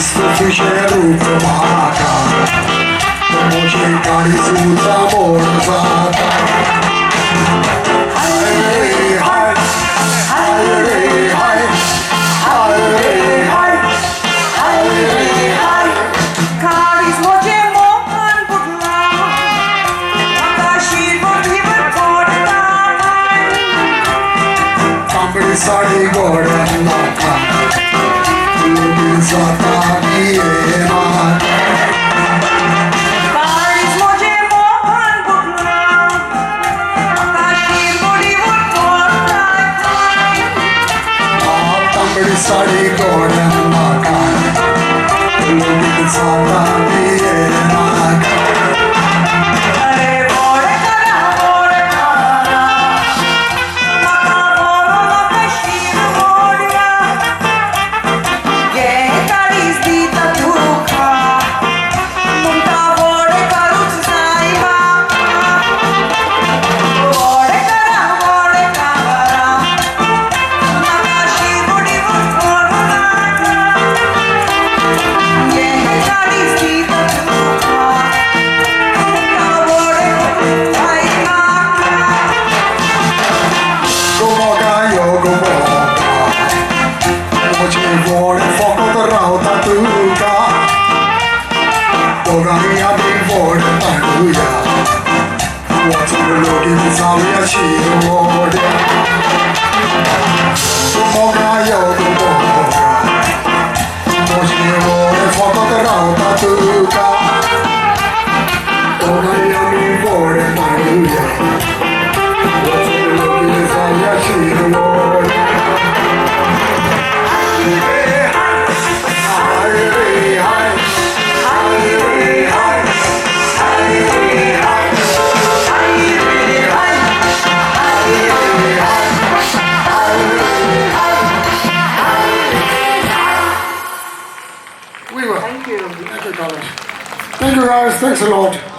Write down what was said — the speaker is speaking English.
Suffice rucamata, come cercare sulla morzata. Hai, hai, hai, hai, hai, hai, hai, Karis moje mohan budla, akashi bodhivar kodta. Somebody sari goranaka, lubi zata kiena. Karis moje mohan budla, akashi bodhivar kodta. Somebody sari goranaka, lubi zata kiena. Thank you guys, thanks a lot.